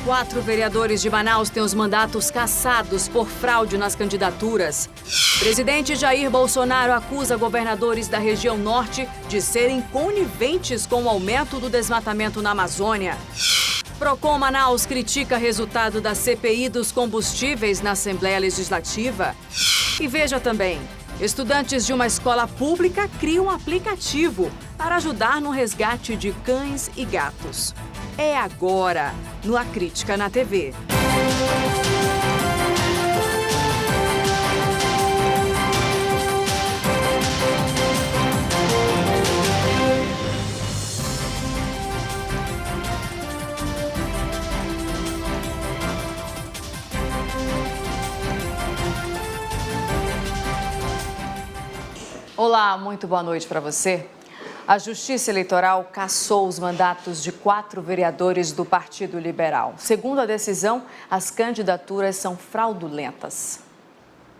4 vereadores de Manaus têm os mandatos cassados por fraude nas candidaturas. Presidente Jair Bolsonaro acusa governadores da região norte de serem coniventes com o aumento do desmatamento na Amazônia. Procon Manaus critica resultado da CPI dos combustíveis na Assembleia Legislativa. E veja também, estudantes de uma escola pública criam um aplicativo para ajudar no resgate de cães e gatos. É agora, no A Crítica na TV. Olá, muito boa noite para você. A Justiça Eleitoral cassou os mandatos de 4 vereadores do Partido Liberal. Segundo a decisão, as candidaturas são fraudulentas.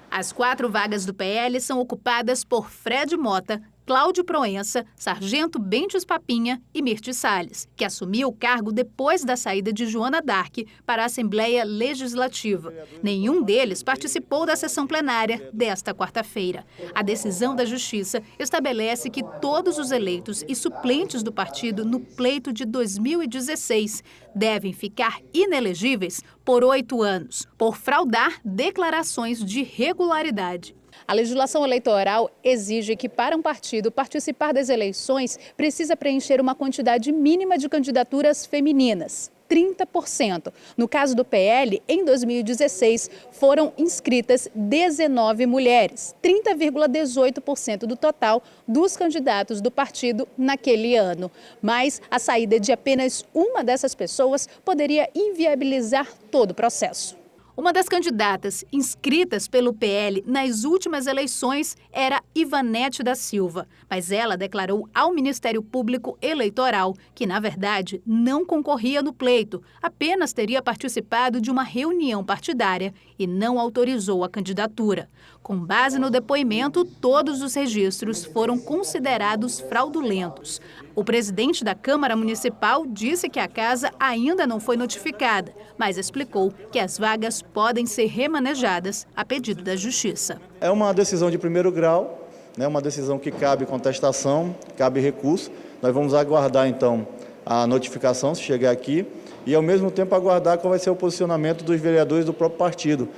As 4 vagas do PL são ocupadas por Fred Mota, Cláudio Proença, Sargento Bentes Papinha e Mirti Salles, que assumiu o cargo depois da saída de Joana Dark para a Assembleia Legislativa. Nenhum deles participou da sessão plenária desta quarta-feira. A decisão da Justiça estabelece que todos os eleitos e suplentes do partido no pleito de 2016 devem ficar inelegíveis por 8 anos, por fraudar declarações de regularidade. A legislação eleitoral exige que, para um partido participar das eleições, precisa preencher uma quantidade mínima de candidaturas femininas, 30%. No caso do PL, em 2016, foram inscritas 19 mulheres, 30,18% do total dos candidatos do partido naquele ano. Mas a saída de apenas uma dessas pessoas poderia inviabilizar todo o processo. Uma das candidatas inscritas pelo PL nas últimas eleições era Ivanete da Silva, mas ela declarou ao Ministério Público Eleitoral que, na verdade, não concorria no pleito, apenas teria participado de uma reunião partidária e não autorizou a candidatura. Com base no depoimento, todos os registros foram considerados fraudulentos. O presidente da Câmara Municipal disse que a casa ainda não foi notificada, mas explicou que as vagas podem ser remanejadas a pedido da Justiça. É uma decisão de primeiro grau, uma decisão que cabe contestação, cabe recurso. Nós vamos aguardar, então, a notificação, se chegar aqui, e, ao mesmo tempo, aguardar qual vai ser o posicionamento dos vereadores do próprio partido,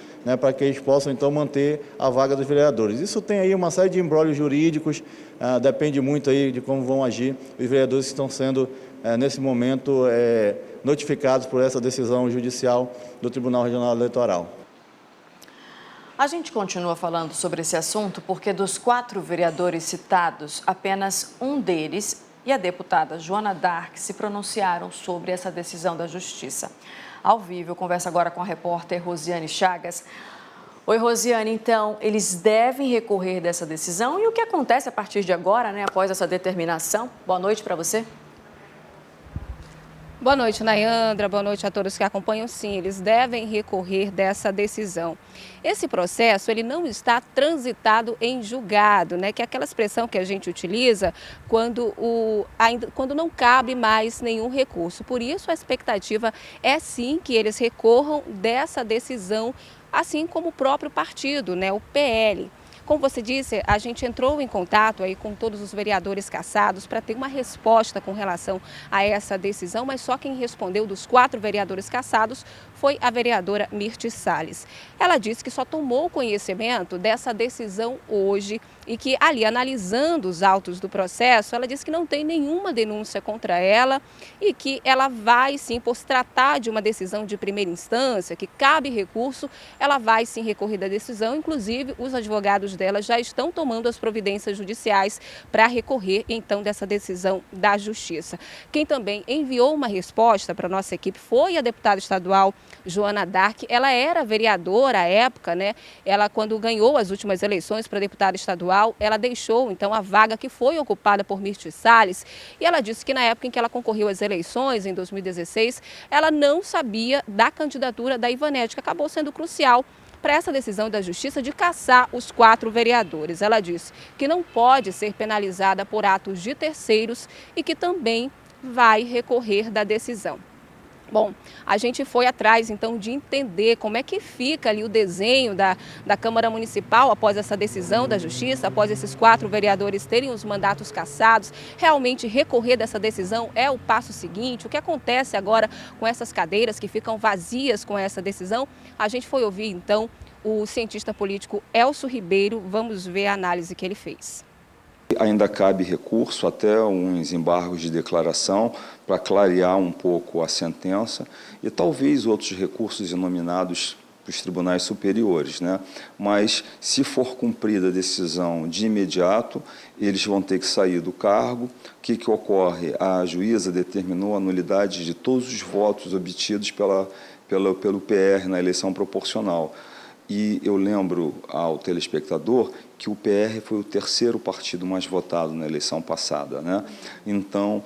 para que eles possam, então, manter a vaga dos vereadores. Isso tem aí uma série de embrólios jurídicos, depende muito aí de como vão agir os vereadores que estão sendo, nesse momento, notificados por essa decisão judicial do Tribunal Regional Eleitoral. A gente continua falando sobre esse assunto porque dos 4 vereadores citados, apenas um deles e a deputada Joana Dark se pronunciaram sobre essa decisão da Justiça. Ao vivo, eu converso agora com a repórter Rosiane Chagas. Oi, Rosiane, então, eles devem recorrer dessa decisão e o que acontece a partir de agora, após essa determinação? Boa noite para você. Boa noite, Nayandra. Boa noite a todos que acompanham. Sim, eles devem recorrer dessa decisão. Esse processo, ele não está transitado em julgado, que é aquela expressão que a gente utiliza quando não cabe mais nenhum recurso. Por isso, a expectativa é sim que eles recorram dessa decisão, assim como o próprio partido, o PL. Como você disse, a gente entrou em contato aí com todos os vereadores cassados para ter uma resposta com relação a essa decisão, mas só quem respondeu dos 4 vereadores cassados foi a vereadora Mirti Salles. Ela disse que só tomou conhecimento dessa decisão hoje e que ali, analisando os autos do processo, ela disse que não tem nenhuma denúncia contra ela e que ela vai sim, por se tratar de uma decisão de primeira instância, que cabe recurso, ela vai sim recorrer da decisão. Inclusive, os advogados dela já estão tomando as providências judiciais para recorrer então dessa decisão da Justiça. Quem também enviou uma resposta para a nossa equipe foi a deputada estadual Joana Dark. Ela era vereadora à época, Ela, quando ganhou as últimas eleições para deputada estadual, ela deixou então a vaga que foi ocupada por Mirti Salles e ela disse que na época em que ela concorreu às eleições, em 2016, ela não sabia da candidatura da Ivanete, que acabou sendo crucial para essa decisão da Justiça de cassar os 4 vereadores. Ela disse que não pode ser penalizada por atos de terceiros e que também vai recorrer da decisão. Bom, a gente foi atrás, então, de entender como é que fica ali o desenho da Câmara Municipal após essa decisão da Justiça, após esses 4 vereadores terem os mandatos cassados. Realmente recorrer dessa decisão é o passo seguinte. O que acontece agora com essas cadeiras que ficam vazias com essa decisão? A gente foi ouvir, então, o cientista político Elcio Ribeiro. Vamos ver a análise que ele fez. Ainda cabe recurso até uns embargos de declaração para clarear um pouco a sentença e talvez outros recursos inominados para os tribunais superiores, né? Mas se for cumprida a decisão de imediato, eles vão ter que sair do cargo. O que ocorre? A juíza determinou a nulidade de todos os votos obtidos pelo PR na eleição proporcional. E eu lembro ao telespectador que o PR foi o 3º partido mais votado na eleição passada, né? Então,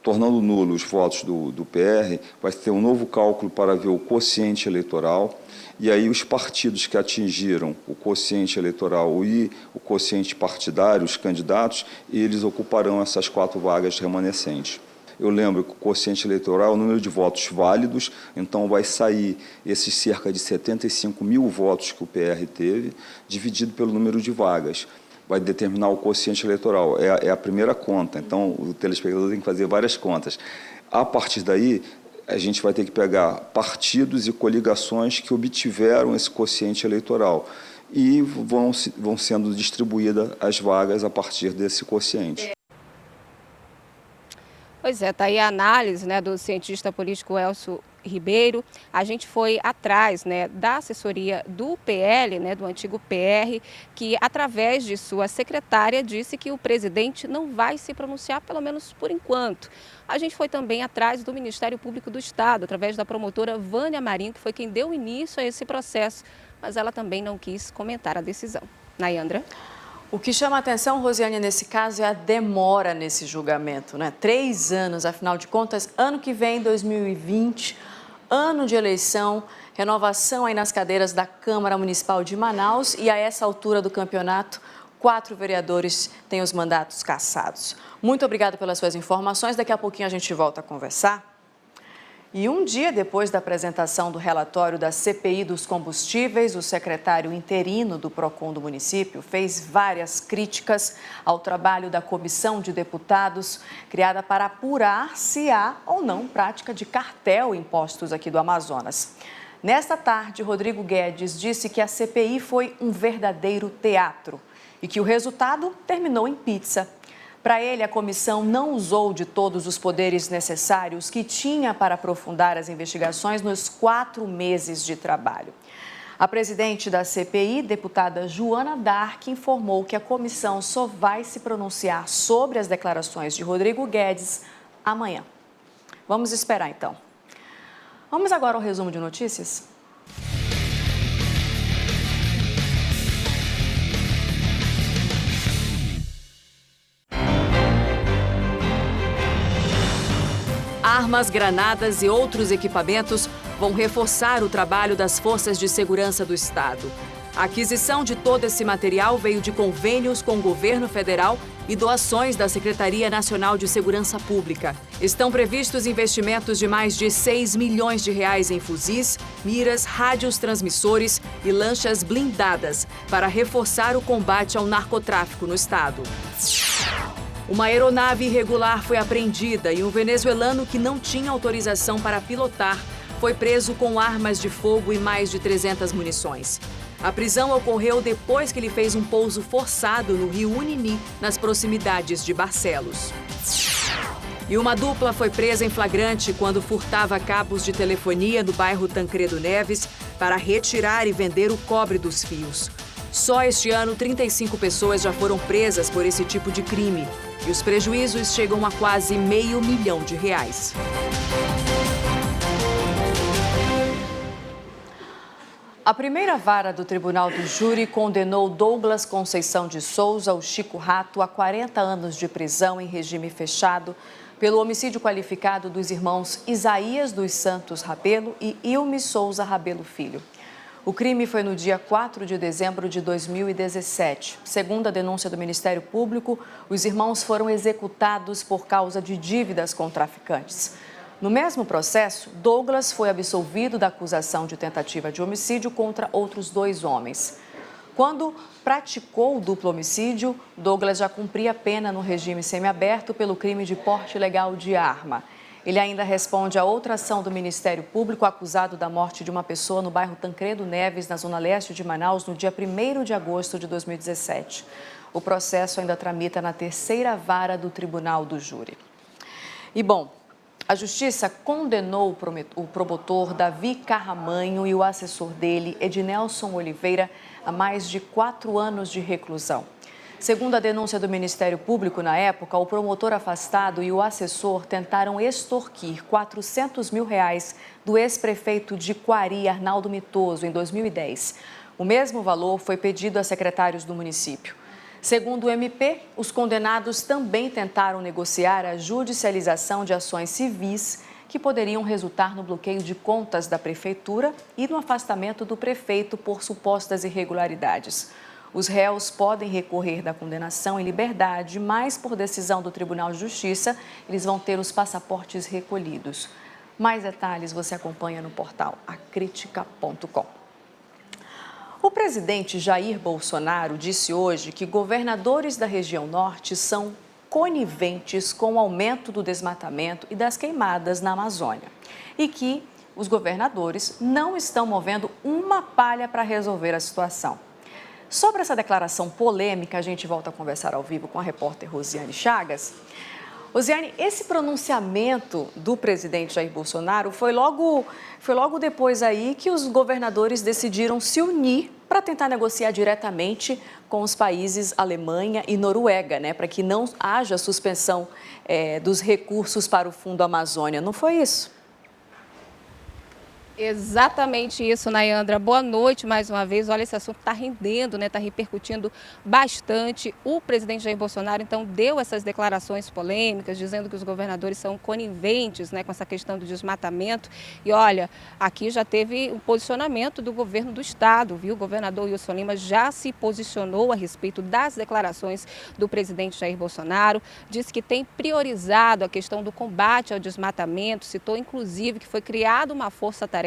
tornando nulo os votos do PR, vai ter um novo cálculo para ver o quociente eleitoral, e aí os partidos que atingiram o quociente eleitoral e o quociente partidário, os candidatos, eles ocuparão essas 4 vagas remanescentes. Eu lembro que o quociente eleitoral é o número de votos válidos, então vai sair esses cerca de 75 mil votos que o PR teve, dividido pelo número de vagas. Vai determinar o quociente eleitoral. É a primeira conta, então o telespectador tem que fazer várias contas. A partir daí, a gente vai ter que pegar partidos e coligações que obtiveram esse quociente eleitoral e vão sendo distribuídas as vagas a partir desse quociente. Pois é, está aí a análise, né, do cientista político Elcio Ribeiro. A gente foi atrás, né, da assessoria do PL, né, do antigo PR, que através de sua secretária disse que o presidente não vai se pronunciar, pelo menos por enquanto. A gente foi também atrás do Ministério Público do Estado, através da promotora Vânia Marinho, que foi quem deu início a esse processo, mas ela também não quis comentar a decisão. Nayandra? O que chama a atenção, Rosiane, nesse caso é a demora nesse julgamento, né? 3 anos, afinal de contas, ano que vem, 2020, ano de eleição, renovação aí nas cadeiras da Câmara Municipal de Manaus e a essa altura do campeonato, 4 vereadores têm os mandatos cassados. Muito obrigada pelas suas informações, daqui a pouquinho a gente volta a conversar. E um dia depois da apresentação do relatório da CPI dos combustíveis, o secretário interino do PROCON do município fez várias críticas ao trabalho da comissão de deputados criada para apurar se há ou não prática de cartel em postos aqui do Amazonas. Nesta tarde, Rodrigo Guedes disse que a CPI foi um verdadeiro teatro e que o resultado terminou em pizza. Para ele, a comissão não usou de todos os poderes necessários que tinha para aprofundar as investigações nos 4 meses de trabalho. A presidente da CPI, deputada Joana Dark, informou que a comissão só vai se pronunciar sobre as declarações de Rodrigo Guedes amanhã. Vamos esperar, então. Vamos agora ao resumo de notícias? Armas, granadas e outros equipamentos vão reforçar o trabalho das forças de segurança do Estado. A aquisição de todo esse material veio de convênios com o governo federal e doações da Secretaria Nacional de Segurança Pública. Estão previstos investimentos de mais de 6 milhões de reais em fuzis, miras, rádios transmissores e lanchas blindadas para reforçar o combate ao narcotráfico no Estado. Uma aeronave irregular foi apreendida e um venezuelano que não tinha autorização para pilotar foi preso com armas de fogo e mais de 300 munições. A prisão ocorreu depois que ele fez um pouso forçado no rio Unini, nas proximidades de Barcelos. E uma dupla foi presa em flagrante quando furtava cabos de telefonia no bairro Tancredo Neves para retirar e vender o cobre dos fios. Só este ano, 35 pessoas já foram presas por esse tipo de crime. E os prejuízos chegam a quase R$500 milhão. A primeira vara do Tribunal do Júri condenou Douglas Conceição de Souza, o Chico Rato, a 40 anos de prisão em regime fechado pelo homicídio qualificado dos irmãos Isaías dos Santos Rabelo e Ilme Souza Rabelo Filho. O crime foi no dia 4 de dezembro de 2017. Segundo a denúncia do Ministério Público, os irmãos foram executados por causa de dívidas com traficantes. No mesmo processo, Douglas foi absolvido da acusação de tentativa de homicídio contra outros 2 homens. Quando praticou o duplo homicídio, Douglas já cumpria pena no regime semiaberto pelo crime de porte ilegal de arma. Ele ainda responde a outra ação do Ministério Público acusado da morte de uma pessoa no bairro Tancredo Neves, na zona leste de Manaus, no dia 1º de agosto de 2017. O processo ainda tramita na 3ª Vara do Tribunal do Júri. E, bom, a Justiça condenou o promotor Davi Carramanho e o assessor dele, Ednelson Oliveira, a mais de 4 anos de reclusão. Segundo a denúncia do Ministério Público na época, o promotor afastado e o assessor tentaram extorquir R$400 mil do ex-prefeito de Quari, Arnaldo Mitoso, em 2010. O mesmo valor foi pedido a secretários do município. Segundo o MP, os condenados também tentaram negociar a judicialização de ações civis que poderiam resultar no bloqueio de contas da prefeitura e no afastamento do prefeito por supostas irregularidades. Os réus podem recorrer da condenação em liberdade, mas por decisão do Tribunal de Justiça, eles vão ter os passaportes recolhidos. Mais detalhes você acompanha no portal acritica.com. O presidente Jair Bolsonaro disse hoje que governadores da região norte são coniventes com o aumento do desmatamento e das queimadas na Amazônia e que os governadores não estão movendo uma palha para resolver a situação. Sobre essa declaração polêmica, a gente volta a conversar ao vivo com a repórter Rosiane Chagas. Rosiane, esse pronunciamento do presidente Jair Bolsonaro foi logo depois aí que os governadores decidiram se unir para tentar negociar diretamente com os países Alemanha e Noruega, né, para que não haja suspensão dos recursos para o Fundo Amazônia. Não foi isso? Exatamente isso, Nayandra. Boa noite mais uma vez. Olha, esse assunto está rendendo, né? Está repercutindo bastante. O presidente Jair Bolsonaro, então, deu essas declarações polêmicas, dizendo que os governadores são coniventes, né, com essa questão do desmatamento. E olha, aqui já teve um posicionamento do governo do estado, viu? O governador Wilson Lima já se posicionou a respeito das declarações do presidente Jair Bolsonaro, disse que tem priorizado a questão do combate ao desmatamento, citou inclusive que foi criada uma força-tarefa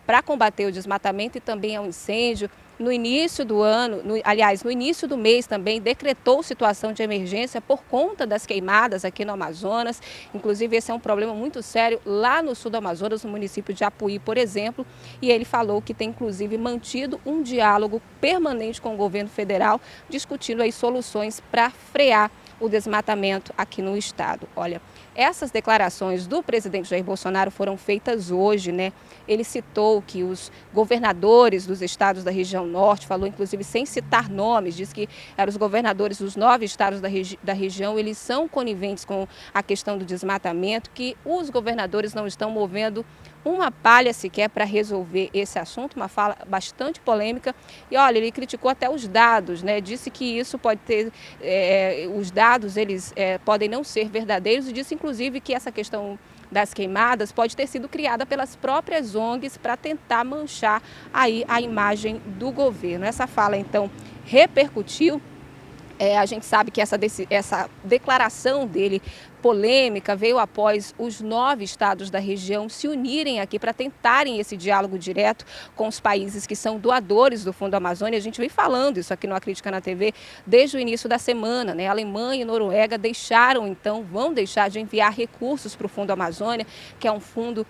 para combater o desmatamento e também ao incêndio. No início do ano, no início do mês também, decretou situação de emergência por conta das queimadas aqui no Amazonas. Inclusive, esse é um problema muito sério lá no sul do Amazonas, no município de Apuí, por exemplo. E ele falou que tem, inclusive, mantido um diálogo permanente com o governo federal, discutindo aí soluções para frear o desmatamento aqui no estado. Olha, essas declarações do presidente Jair Bolsonaro foram feitas hoje, né? Ele citou que os governadores dos estados da região norte, falou inclusive sem citar nomes, disse que eram os governadores dos 9 estados da região, eles são coniventes com a questão do desmatamento, que os governadores não estão movendo uma palha sequer para resolver esse assunto, uma fala bastante polêmica. E olha, ele criticou até os dados, né? Disse que isso pode ter, os dados eles podem não ser verdadeiros e disse inclusive que essa questão das queimadas pode ter sido criada pelas próprias ONGs para tentar manchar aí a imagem do governo. Essa fala então repercutiu. A gente sabe que essa declaração dele polêmica veio após os 9 estados da região se unirem aqui para tentarem esse diálogo direto com os países que são doadores do Fundo Amazônia. A gente vem falando isso aqui no Acrítica na TV desde o início da semana, né? Alemanha e Noruega vão deixar de enviar recursos para o Fundo Amazônia, que é um fundo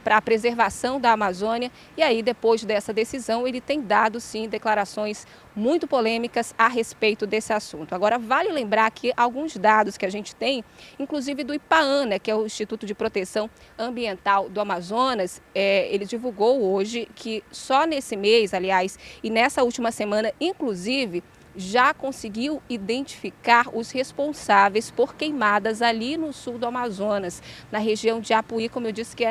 para a preservação da Amazônia. E aí, depois dessa decisão, ele tem dado, sim, declarações muito polêmicas a respeito desse assunto. Agora, vale lembrar que alguns dados que a gente tem, inclusive do IPAAM, né, que é o Instituto de Proteção Ambiental do Amazonas, ele divulgou hoje que só nesse mês, aliás, e nessa última semana, inclusive, já conseguiu identificar os responsáveis por queimadas ali no sul do Amazonas, na região de Apuí, como eu disse, que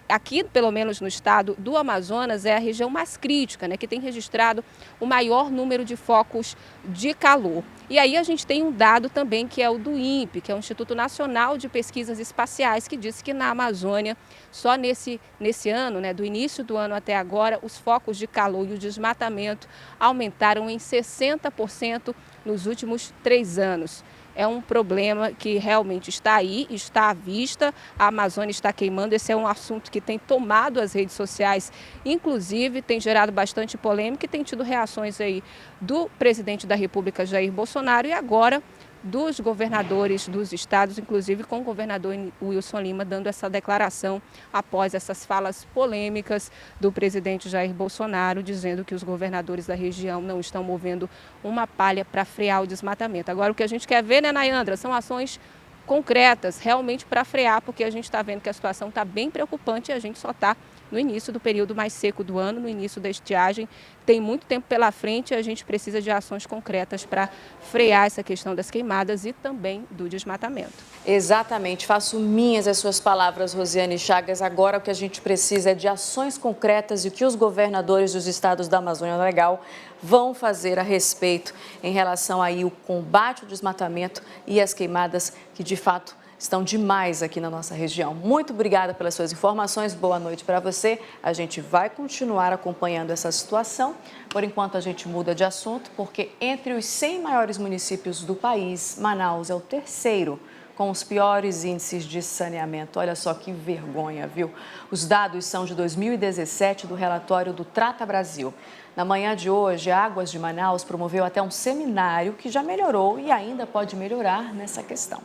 aqui, pelo menos no estado do Amazonas, é a região mais crítica, né, que tem registrado o maior número de focos de calor. E aí a gente tem um dado também que é o do INPE, que é o Instituto Nacional de Pesquisas Espaciais, que disse que na Amazônia, só nesse ano, né, do início do ano até agora, os focos de calor e o desmatamento aumentaram em 60% nos últimos 3 anos. é um problema que realmente está aí, está à vista, a Amazônia está queimando. Esse é um assunto que tem tomado as redes sociais, inclusive tem gerado bastante polêmica e tem tido reações aí do presidente da República, Jair Bolsonaro, e agora dos governadores dos estados, inclusive com o governador Wilson Lima dando essa declaração após essas falas polêmicas do presidente Jair Bolsonaro, dizendo que os governadores da região não estão movendo uma palha para frear o desmatamento. Agora, o que a gente quer ver, né, Nayandra, são ações concretas, realmente para frear, porque a gente está vendo que a situação está bem preocupante e a gente só está no início do período mais seco do ano, no início da estiagem. Tem muito tempo pela frente e a gente precisa de ações concretas para frear essa questão das queimadas e também do desmatamento. Exatamente, faço minhas as suas palavras, Rosiane Chagas. Agora o que a gente precisa é de ações concretas e o que os governadores dos estados da Amazônia Legal vão fazer a respeito em relação aí ao combate ao desmatamento e às queimadas que de fato estão demais aqui na nossa região. Muito obrigada pelas suas informações, boa noite para você. A gente vai continuar acompanhando essa situação. Por enquanto a gente muda de assunto, porque entre os 100 maiores municípios do país, Manaus é o terceiro com os piores índices de saneamento. Olha só que vergonha, viu? Os dados são de 2017 do relatório do Trata Brasil. Na manhã de hoje, a Águas de Manaus promoveu até um seminário que já melhorou e ainda pode melhorar nessa questão.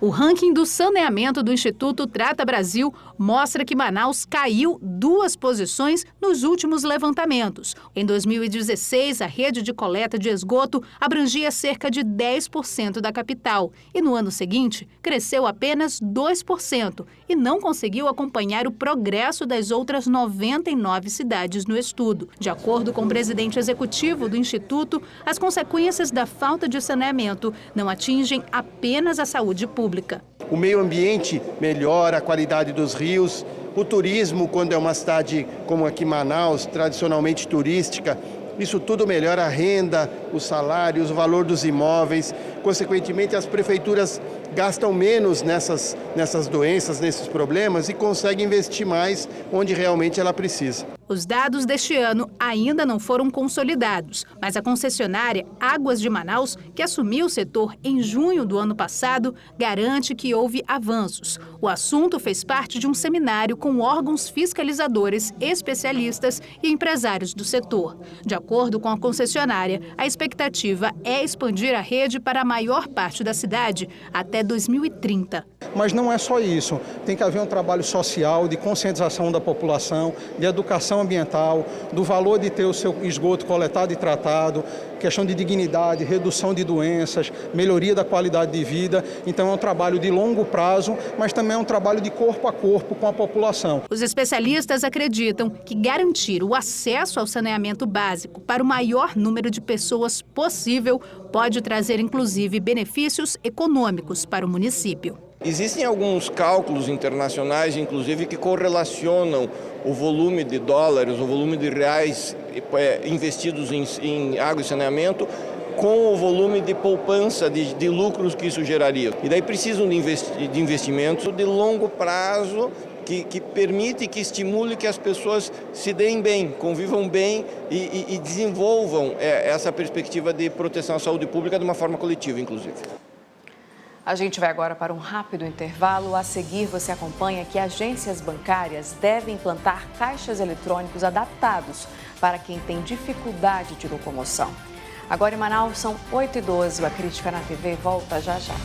O ranking do saneamento do Instituto Trata Brasil mostra que Manaus caiu 2 posições nos últimos levantamentos. Em 2016, a rede de coleta de esgoto abrangia cerca de 10% da capital e no ano seguinte cresceu apenas 2% e não conseguiu acompanhar o progresso das outras 99 cidades no estudo. De acordo com o presidente executivo do Instituto, as consequências da falta de saneamento não atingem apenas a saúde pública. O meio ambiente melhora, a qualidade dos rios, o turismo, quando é uma cidade como aqui Manaus, tradicionalmente turística, isso tudo melhora a renda, os salários, o valor dos imóveis. Consequentemente, as prefeituras gastam menos nessas doenças, nesses problemas e conseguem investir mais onde realmente ela precisa. Os dados deste ano ainda não foram consolidados, mas a concessionária Águas de Manaus, que assumiu o setor em junho do ano passado, garante que houve avanços. O assunto fez parte de um seminário com órgãos fiscalizadores, especialistas e empresários do setor. De acordo com a concessionária, a expectativa é expandir a rede para a maior parte da cidade até 2030. Mas não é só isso, tem que haver um trabalho social, de conscientização da população, de educação ambiental, do valor de ter o seu esgoto coletado e tratado, questão de dignidade, redução de doenças, melhoria da qualidade de vida. Então é um trabalho de longo prazo, mas também é um trabalho de corpo a corpo com a população. Os especialistas acreditam que garantir o acesso ao saneamento básico para o maior número de pessoas possível pode trazer, inclusive, benefícios econômicos para o município. Existem alguns cálculos internacionais, inclusive, que correlacionam o volume de dólares, o volume de reais investidos em água e saneamento com o volume de poupança, de lucros que isso geraria. E daí precisam de investimentos de longo prazo que permite, que estimule que as pessoas se deem bem, convivam bem e desenvolvam essa perspectiva de proteção à saúde pública de uma forma coletiva, inclusive. A gente vai agora para um rápido intervalo. A seguir, você acompanha que agências bancárias devem implantar caixas eletrônicos adaptados para quem tem dificuldade de locomoção. Agora em Manaus, são 8h12. A Crítica na TV volta já já.